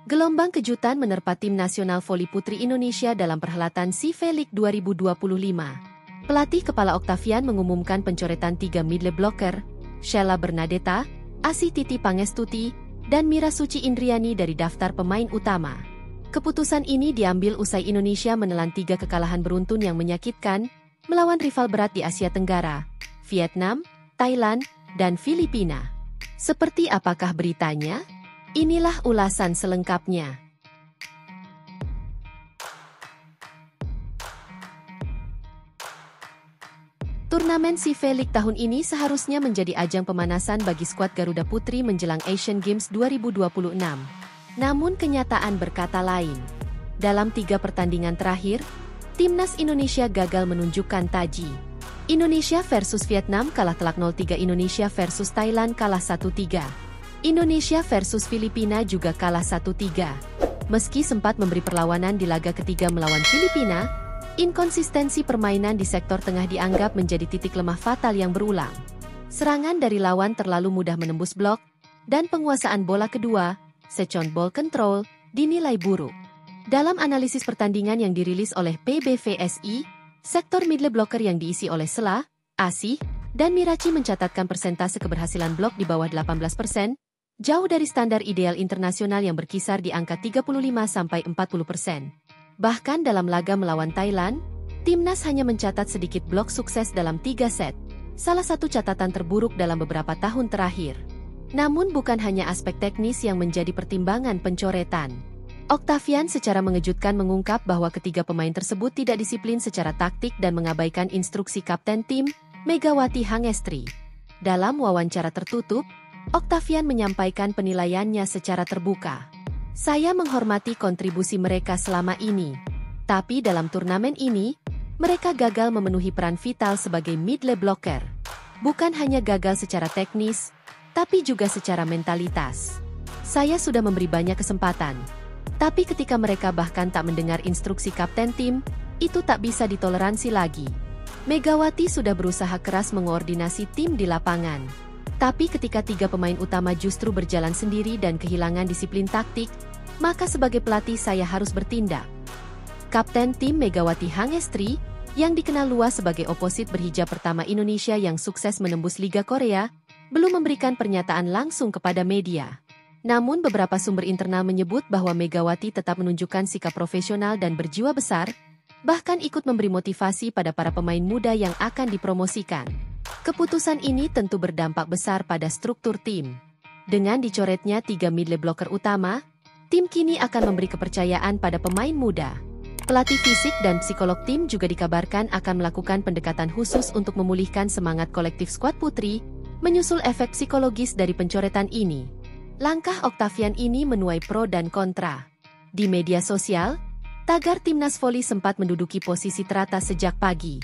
Gelombang kejutan menerpa tim nasional voli putri Indonesia dalam perhelatan SIFE League 2025. Pelatih kepala Octavian mengumumkan pencoretan 3 middle blocker, Sheila Bernadetta, Asih Titi Pangestuti, dan Mira Suci Indriani dari daftar pemain utama. Keputusan ini diambil usai Indonesia menelan 3 kekalahan beruntun yang menyakitkan, melawan rival berat di Asia Tenggara, Vietnam, Thailand, dan Filipina. Seperti apakah beritanya? Inilah ulasan selengkapnya. Turnamen SIFE League tahun ini seharusnya menjadi ajang pemanasan bagi skuad Garuda Putri menjelang Asian Games 2026. Namun kenyataan berkata lain. Dalam 3 pertandingan terakhir, Timnas Indonesia gagal menunjukkan taji. Indonesia versus Vietnam kalah telak 0-3, Indonesia versus Thailand kalah 1-3. Indonesia versus Filipina juga kalah 1-3. Meski sempat memberi perlawanan di laga ketiga melawan Filipina, inkonsistensi permainan di sektor tengah dianggap menjadi titik lemah fatal yang berulang. Serangan dari lawan terlalu mudah menembus blok, dan penguasaan bola kedua, second ball control, dinilai buruk. Dalam analisis pertandingan yang dirilis oleh PBVSI, sektor middle blocker yang diisi oleh Sheila, Asih, dan Miraci mencatatkan persentase keberhasilan blok di bawah 18%, jauh dari standar ideal internasional yang berkisar di angka 35-40%. Bahkan dalam laga melawan Thailand, Timnas hanya mencatat sedikit blok sukses dalam 3 set, salah satu catatan terburuk dalam beberapa tahun terakhir. Namun bukan hanya aspek teknis yang menjadi pertimbangan pencoretan. Octavian secara mengejutkan mengungkap bahwa ketiga pemain tersebut tidak disiplin secara taktik dan mengabaikan instruksi kapten tim, Megawati Hangestri. Dalam wawancara tertutup, Octavian menyampaikan penilaiannya secara terbuka. Saya menghormati kontribusi mereka selama ini. Tapi dalam turnamen ini, mereka gagal memenuhi peran vital sebagai middle blocker. Bukan hanya gagal secara teknis, tapi juga secara mentalitas. Saya sudah memberi banyak kesempatan. Tapi ketika mereka bahkan tak mendengar instruksi kapten tim, itu tak bisa ditoleransi lagi. Megawati sudah berusaha keras mengoordinasi tim di lapangan. Tapi ketika 3 pemain utama justru berjalan sendiri dan kehilangan disiplin taktik, maka sebagai pelatih saya harus bertindak. Kapten tim Megawati Hangestri, yang dikenal luas sebagai oposit berhijab pertama Indonesia yang sukses menembus Liga Korea, belum memberikan pernyataan langsung kepada media. Namun beberapa sumber internal menyebut bahwa Megawati tetap menunjukkan sikap profesional dan berjiwa besar, bahkan ikut memberi motivasi pada para pemain muda yang akan dipromosikan. Keputusan ini tentu berdampak besar pada struktur tim. Dengan dicoretnya 3 middle blocker utama, tim kini akan memberi kepercayaan pada pemain muda. Pelatih fisik dan psikolog tim juga dikabarkan akan melakukan pendekatan khusus untuk memulihkan semangat kolektif skuad putri, menyusul efek psikologis dari pencoretan ini. Langkah Octavian ini menuai pro dan kontra. Di media sosial, tagar Timnas Voli sempat menduduki posisi teratas sejak pagi.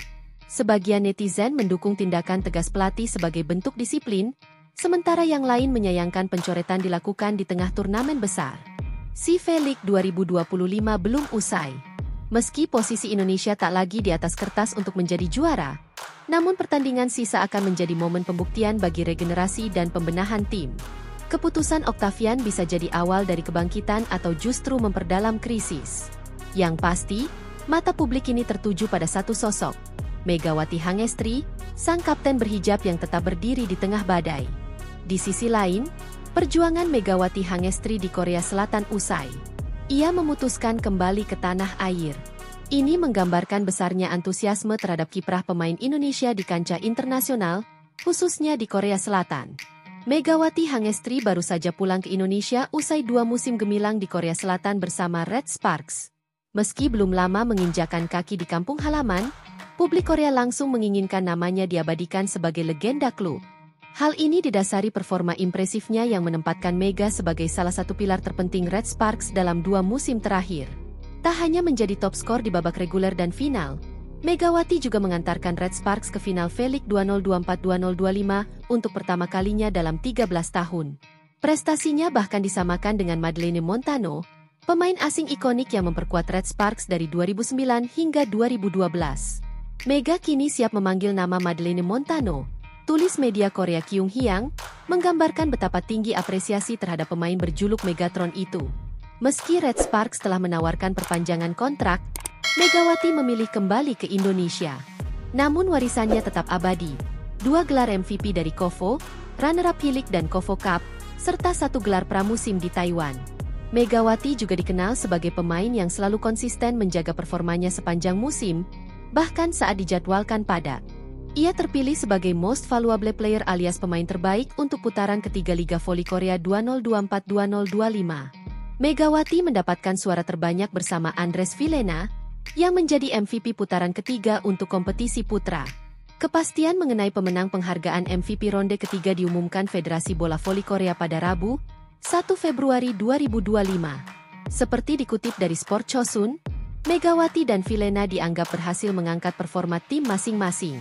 Sebagian netizen mendukung tindakan tegas pelatih sebagai bentuk disiplin, sementara yang lain menyayangkan pencoretan dilakukan di tengah turnamen besar. SIFE League 2025 belum usai. Meski posisi Indonesia tak lagi di atas kertas untuk menjadi juara, namun pertandingan sisa akan menjadi momen pembuktian bagi regenerasi dan pembenahan tim. Keputusan Octavian bisa jadi awal dari kebangkitan atau justru memperdalam krisis. Yang pasti, mata publik ini tertuju pada satu sosok, Megawati Hangestri, sang kapten berhijab yang tetap berdiri di tengah badai. Di sisi lain, perjuangan Megawati Hangestri di Korea Selatan usai. Ia memutuskan kembali ke tanah air. Ini menggambarkan besarnya antusiasme terhadap kiprah pemain Indonesia di kancah internasional, khususnya di Korea Selatan. Megawati Hangestri baru saja pulang ke Indonesia usai 2 musim gemilang di Korea Selatan bersama Red Sparks. Meski belum lama menginjakan kaki di kampung halaman, publik Korea langsung menginginkan namanya diabadikan sebagai legenda klub. Hal ini didasari performa impresifnya yang menempatkan Mega sebagai salah satu pilar terpenting Red Sparks dalam 2 musim terakhir. Tak hanya menjadi top skor di babak reguler dan final, Megawati juga mengantarkan Red Sparks ke final V-League 2024-2025 untuk pertama kalinya dalam 13 tahun. Prestasinya bahkan disamakan dengan Madeleine Montano, pemain asing ikonik yang memperkuat Red Sparks dari 2009 hingga 2012. Mega kini siap memanggil nama Madeleine Montano, tulis media Korea Kyung Hyang, menggambarkan betapa tinggi apresiasi terhadap pemain berjuluk Megatron itu. Meski Red Sparks telah menawarkan perpanjangan kontrak, Megawati memilih kembali ke Indonesia. Namun warisannya tetap abadi. 2 gelar MVP dari KOFO, runner-up Hilik dan KOFO Cup, serta 1 gelar pramusim di Taiwan. Megawati juga dikenal sebagai pemain yang selalu konsisten menjaga performanya sepanjang musim, bahkan saat dijadwalkan padat. Ia terpilih sebagai Most Valuable Player alias pemain terbaik untuk putaran ketiga Liga Voli Korea 2024-2025. Megawati mendapatkan suara terbanyak bersama Andres Vilena, yang menjadi MVP putaran ketiga untuk kompetisi putra. Kepastian mengenai pemenang penghargaan MVP ronde ketiga diumumkan Federasi Bola Voli Korea pada Rabu, 1 Februari 2025. Seperti dikutip dari Sport Chosun, Megawati dan Vilena dianggap berhasil mengangkat performa tim masing-masing.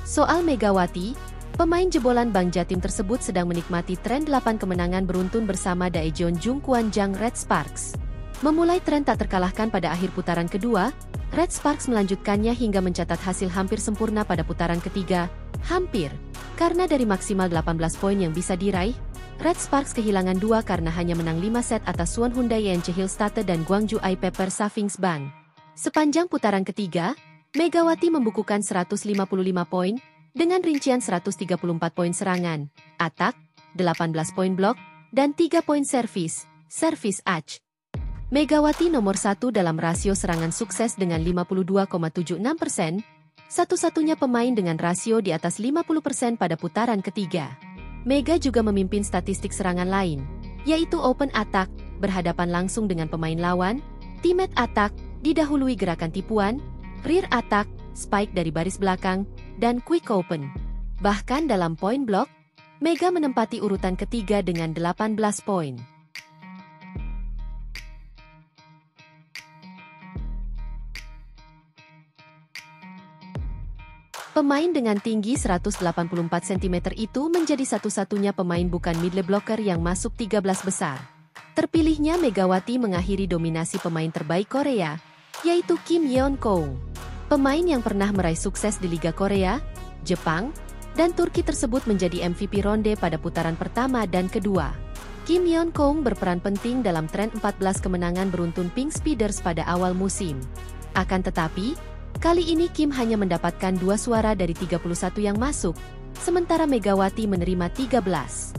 Soal Megawati, pemain jebolan Bank Jatim tersebut sedang menikmati tren 8 kemenangan beruntun bersama Daejeon Jungkwanjang Red Sparks. Memulai tren tak terkalahkan pada akhir putaran kedua, Red Sparks melanjutkannya hingga mencatat hasil hampir sempurna pada putaran ketiga, hampir. Karena dari maksimal 18 poin yang bisa diraih, Red Sparks kehilangan 2 karena hanya menang 5 set atas Suwon Hyundai Eunchae Hillstate dan Gwangju I-Pepper Savings Bank. Sepanjang putaran ketiga, Megawati membukukan 155 poin, dengan rincian 134 poin serangan, atak, 18 poin blok, dan 3 poin servis ace. Megawati nomor 1 dalam rasio serangan sukses dengan 52,76%, satu-satunya pemain dengan rasio di atas 50% pada putaran ketiga. Mega juga memimpin statistik serangan lain, yaitu open attack, berhadapan langsung dengan pemain lawan, teammate attack, didahului gerakan tipuan, rear attack, spike dari baris belakang, dan quick open. Bahkan dalam poin blok, Mega menempati urutan ketiga dengan 18 poin. Pemain dengan tinggi 184 cm itu menjadi satu-satunya pemain bukan middle blocker yang masuk 13 besar. Terpilihnya Megawati mengakhiri dominasi pemain terbaik Korea, yaitu Kim Yeon-kong. Pemain yang pernah meraih sukses di Liga Korea, Jepang, dan Turki tersebut menjadi MVP ronde pada putaran pertama dan kedua. Kim Yeon-kong berperan penting dalam tren 14 kemenangan beruntun Pink Speeders pada awal musim. Akan tetapi, kali ini Kim hanya mendapatkan 2 suara dari 31 yang masuk, sementara Megawati menerima 13.